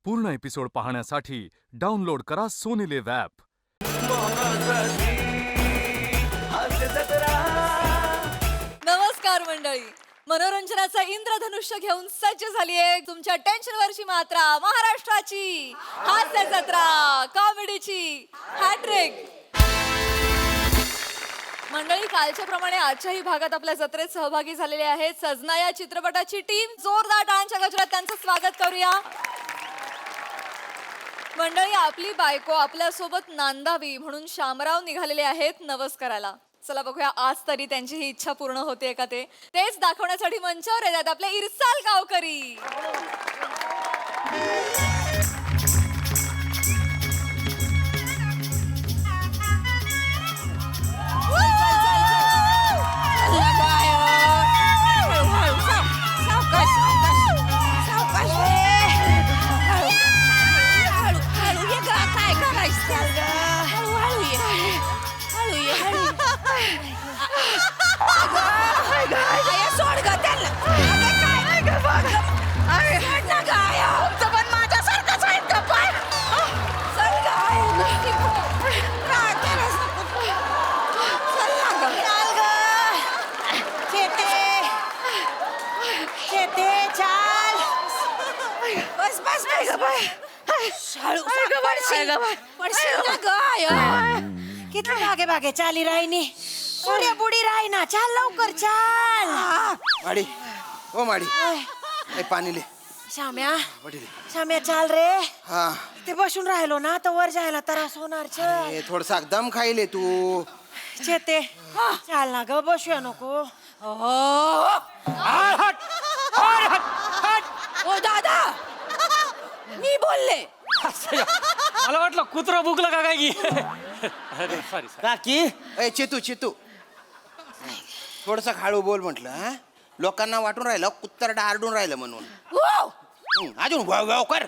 पूर्ण एपिसोड पाहण्यासाठी डाउनलोड करा सोनी लिव्ह ॲप. नमस्कार मंडळी, मनोरंजनाचा इंद्रधनुष्य घेऊन सज्ज झालीये तुमच्या टेन्शनवरची मात्रा महाराष्ट्राची हास्य जत्रा, कॉमेडीची हॅट्रिक. मंडळी, कालच्या प्रमाणे आजच्याही भागात आपल्या जत्रेत सहभागी झालेले आहेत सजना या चित्रपटाची टीम. जोरदार टाळ्यांच्या गजरात त्यांचं स्वागत करूया. मंडळी, आपली बायको आपल्यासोबत नांदावी म्हणून शामराव निघालेले आहेत नवस करायला. चला बघूया आज तरी त्यांची ही इच्छा पूर्ण होते का तेच दाखवण्यासाठी मंचावर येतात आपले इरसाल गावकरी. किती भागे भागे चाली राहिनी सूर्य बुडी राही ना. चाल लवकर चाल. माडी ओ माडी ए पाणी ले. श्याम्या वडील श्याम्या चाल रे. हा ते बसून राहिलो ना तर वर जायला त्रास होणार. चल ए थोडसा दम खाईले तू. चेते चाल ना ग, बसूया नको. ओ दादा, मी बोलले. मला वाटलं कुत्रा भुकलं का काय की. अरे सॉरी काकी ए चेतू चेतू थोडसा हळू बोल म्हटलं. हा लोकांना वाटून राहिलं कुत्तरडा आरडून राहिलं म्हणून. अजून वाव कर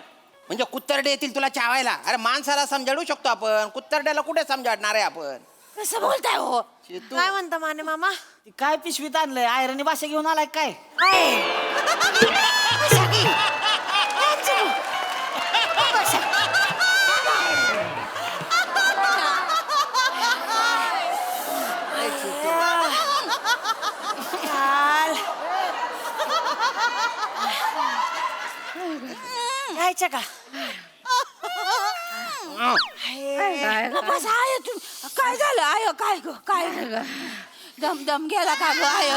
म्हणजे कुत्तरडे येतील तुला चावायला. अरे माणसाला समजाडू शकतो आपण, कुत्तरड्याला कुठे समजाडणार आहे आपण. कसं बोलताय हो? चेतू काय म्हणता माने मामा? काय पिशवीत आणलंय? आयरणी भाषा घेऊन आलाय काय? जायचं का? काय झालं आय? काय ग काय दम दम गेला का ग आय?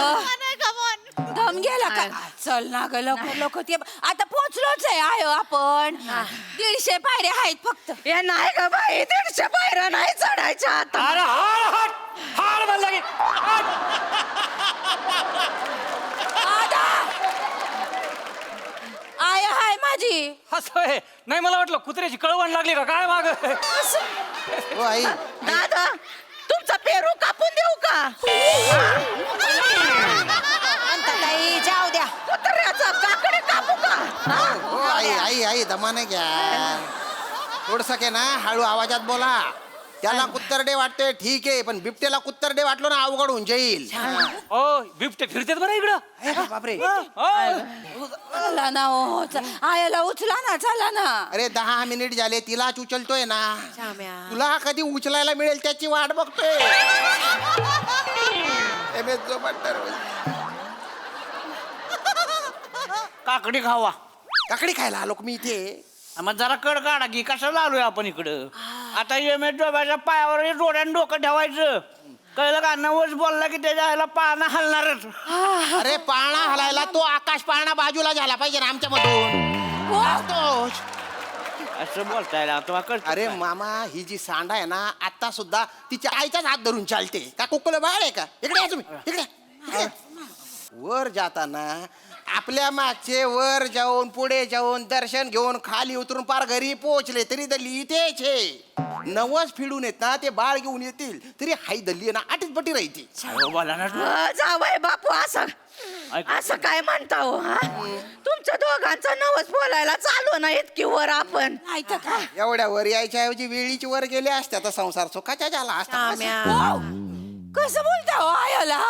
दम गेला का? चल ना ग लवकर लवकर. ते आता पोहोचलोच आहे आय. आपण 150 पायऱ्या आहेत फक्त. हे नाही ग बाई, 150 पायऱ्या नाही चढायच्या आता. अरे हाड हाड म्हणलं की आय हाय माझी. असं आहे. नाही मला वाटलं कुत्र्याची कळवण लागली का काय माग. ओ आई दादा, तुमचा पेरू कापून देऊ का? ताई जाऊ द्या. कुत्र्याचा काकडे कापू का? हो आई आई आई दमाने घ्या. थोडसा के ना हळू आवाजात बोला. त्याला कुत्तरडे वाटते ठीक आहे, पण बिबट्याला कुत्तरडे वाटलो ना अवघड होऊन जाईल. ओ बिबटे फिरतेत बरं इकडं. बापरे चला ना हो, आयला उचला ना. चला ना. अरे 10 मिनिट झाले तिलाच उचलतोय ना. श्याम्या तुला कधी उचलायला मिळेल त्याची वाट बघतोय. काकडी खावा. काकडी खायला आलो मी इथे. मग जरा कड काढा की. कशाला आलोय आपण इकडं? आता डोब्याच्या पायावर डोळ्यानं डोकं ठेवायचं. कळलं का? नवस बोलला की त्याच्या ह्याला पाळणा हलणारच. अरे पाळणा हलायला तो आकाश पाळणा बाजूला झाला पाहिजे ना आमच्या मधून. असं बोलताय अरे मामा, ही जी सांड आहे ना आता सुद्धा तिच्या आईचाच हात धरून चालते का? कुकुल बाळ आहे का? इकडे या तुम्ही, इकडे इकडे. वर जाताना आपल्या मागचे वर जाऊन पुढे जाऊन दर्शन घेऊन खाली उतरून पार घरी पोहोचले तरी दल्ली इथेच आहे. नवस फिडून येत ना ते बाळ घेऊन येतील तरी हाई दल्ली ना आठीच पटी राहते. बोला ना. जावय बापू, असं असं काय म्हणता हो? तुमच्या दोघांचा नवस बोलायला चालू ना इतकी वर आपण. एवढ्या वर यायच्या ऐवजी वेळीची वर गेले असत्या तर संसार सुखाचा झाला असता. कसं बोलता हो आयला?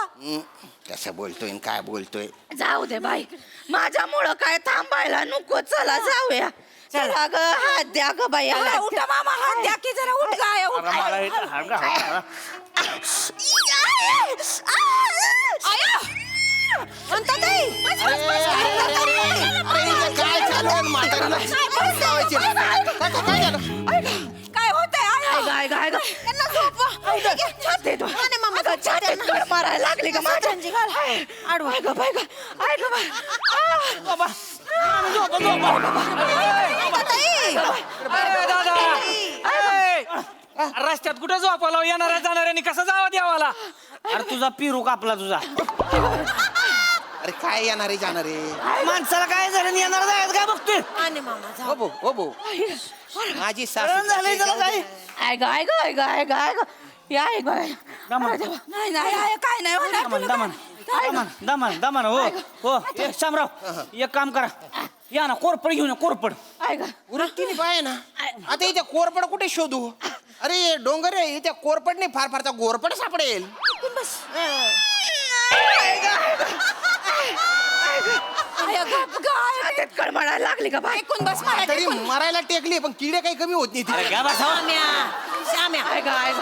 कसं बोलतोय काय बोलतोय? जाऊ दे बाई, माझ्यामुळं काय थांबायला नको. चला जाऊया. चला ग हात द्या ग बाई चला, उठा मामा हात द्या की जरा उठ ग आय उठ. मला इथं हाड का हाड? काय चालू आहे म्हातारीला? लावायची. काय झालं? काय होतंय आय गाय गाय गाय त्यांना झोपवा छातीत मामा छातीत कड मारायला लागली का माझ्या आडवा ग बाय ग आय ग बाय बाबा दादा रस्त्यात कुठे झोपाला येणाऱ्या जाणाऱ्यांनी कसं जावं देवाला? अरे तुझा पिरू कापला तुझा. अरे काय येणार आहे जाणार आहे? माणसाला काय झालं येणार जायचं काय बघतोय? हो भो माझी कळण झालंय त्याला काय? आय ग आय ग आय ग आय ग आय ग या आय ग आय नाही नाही आय काय नाही होणार दमन तुला दमन काय? दमन दमन दमन हो हो ए, शामराव एक काम करा या ना कोरपड घेऊन या कोरपड. आय ग उरटीने पाय ना आता इथे कोरपड कुठे शोधू? अरे डोंगर आहे इथे कोरपड नाही फार फारचा गोरपड सापडेल. आय गप ग आय छातीत कड मारायला लागली का बाय ऐकून बस मला तरी मरायला टेकली पण किडे काही कमी होत नाही अरे तिथे. घ्या बसा श्याम्या आय ग आय ग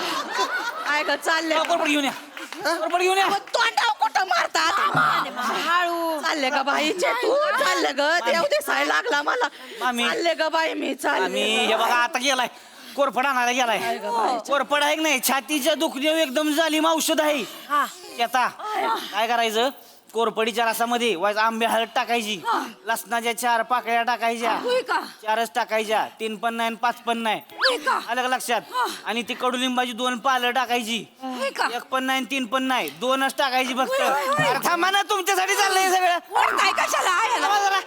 आय ग चालले कोरपड घेऊन या कोरपड घेऊन या. तोंडाव कुठं मारतात हळू चालले का बाई तू चालले ग देव दिसायला लागला मला मामी. चालले ग बाई मी चालले आम्ही हे बघा आता गेलाय कोरफड आणायला गेलाय. कोरफड आहे की नाही छातीच्या दुखण्यावर एकदम जालीम औषध आहे. आता काय करायचं कोरफडीच्या रसामध्ये वाज आंबे हळद टाकायची लसणाच्या 4 पाकळ्या टाकायच्या होय का 4च टाकायच्या 3 पण नाही 5 पण नाही होय का आलं का लक्षात. आणि ती कडुलिंबाची 2 पालं टाकायची होय का 1 पण नाही 3 पण नाही 2च टाकायची फक्त. अरे थांबा ना तुमच्यासाठी चाललंय सगळं. काय कशाला आय थांबा जरा.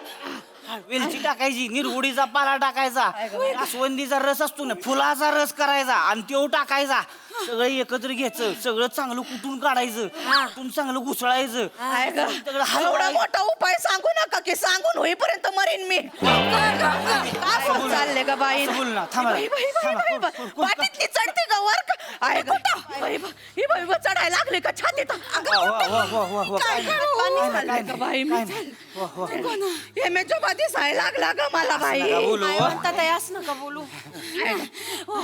वेलची टाकायची निरगुडीचा पाला टाकायचा जास्वंदीचा रस असतो ना फुलाचा रस करायचा आणि तो टाकायचा सगळं एकत्र घ्यायचं सगळं चांगलं कुटून काढायचं कुटून चांगलं घुसळायचं आय ग सगळं एवढा हलवून मोठा उपाय सांगू नका की सांगून होईपर्यंत मरीन मी काय चालले ग बाई बोल ना थांबा थांबा. पाठीतली चढते ग वर का आय ग बाई ही बाई चढायला लागली का छातीत काय चालले ग बाई मी हे मे जो दिसायला लागला ग मला बाई बोलू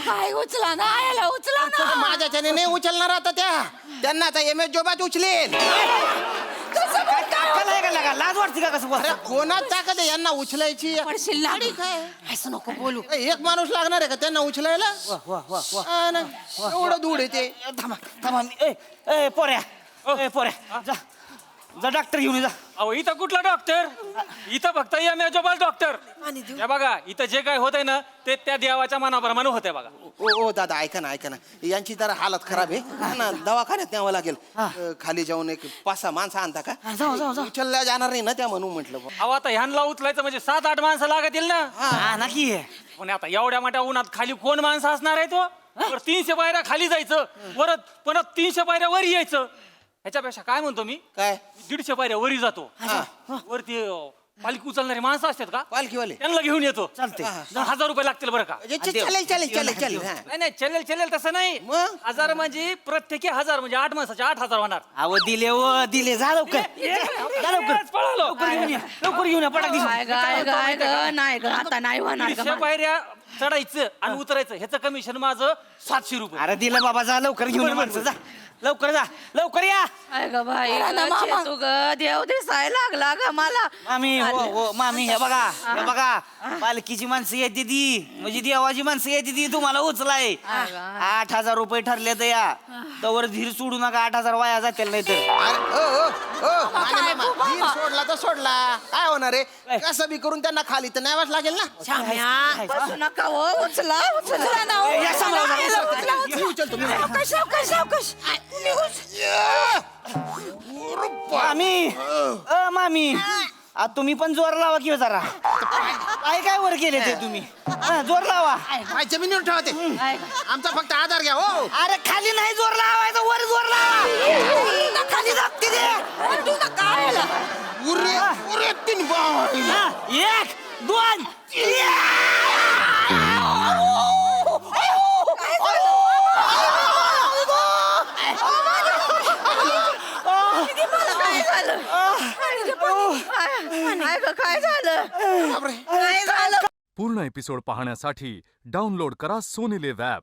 काय उचला ना आयला उचला ना माझ्याच्याने नाही उचलणार आता त्यांना आता एम एस जोबात उचलेल. लाज वाटते का कसं अरे बोलता? कोणात ताकद आहे यांना उचलायची? पडशील ना असं नको बोलू एक माणूस लागणार आहे का त्यांना उचलायला? हा ना. एवढं दूर येते. थांबा थांबा ए पोऱ्या ए पोऱ्या जा जा डॉक्टर घेऊन ये, जा. अहो इथं कुठला डॉक्टर? इथं फक्त एमएजोबाल डॉक्टर. हे बघा इथं जे काय होतंय ना ते त्या देवाच्या मनाप्रमाणे होतंय बघा. ओ दादा ऐका ना यांची जरा हालत खराब आहे ना दवाखान्यात न्यावं लागेल. खाली जाऊन एक 5-6 माणसं आणता का? उचलल्या जाणार नाही ना त्या म्हणून म्हटलं. अहो आता ह्यांना उचलायचं म्हणजे 7-8 माणसं लागतील ना. हा नक्की पण आता एवढ्या मोठ्या उन्हात खाली कोण माणसं असणार आहे तो? 300 पायऱ्या खाली जायचं परत 300 पायऱ्या वर यायचं. ह्याच्यापेक्षा काय म्हणतो मी काय 150 पायऱ्या वरी जातो वरती पालखी उचलणारी माणसं असतात का पालखीवाले? त्यांना घेऊन येतो. चालते 1000 रुपये लागतील बरं का? चालेल हा. नाही चलेल तसं नाही. मग? 1000 म्हणजे प्रत्येकी 1000 म्हणजे 8 माणसाचे 8000 होणार. अहो दिले जा लवकर जा लवकर पळालो. लवकर घेऊन या पटाक गाय ग नाही ग आता नाही होणार 150 पायऱ्या चढायचं आणि उतरायचं ह्याचं कमिशन माझं 700 रुपये. अरे दिलं बाबा जा लवकर घेऊन या माणसं जा लवकर या. आय ग बाई तू ग देव दिसायला लागला ग मला मामी हो मामी हे बघा पालखीची माणसं येते ती म्हणजे देवाची माणसं येते ती तुम्हाला उचलाय 8000 रुपये ठरले तर या तवर धीर सोडू नका 8000 वाया जातील नाही तर. धीर सोडला तर सोडला काय होणार आहे? कसं बी करून त्यांना खाली तर न्यावंच लागेल ना. बसू नका हो उचला ना हो. या सांभाळून जा, आयला उचला, मी उचलतो मी. सावकाश. मामी तुम्ही पण जोर लावा किंवा जरा काय वर केले ते तुम्ही जोर लावा. काय जमिनीवर ठेवा ते आमचा फक्त आधार घ्या. हो अरे खाली नाही जोर लावायचा वर जोर लावा खाली जाते ते. उरे 3 बॉल 1 2 काय झालं पूर्ण एपिसोड पाहण्यासाठी डाउनलोड करा सोनी लिव्ह ॲप.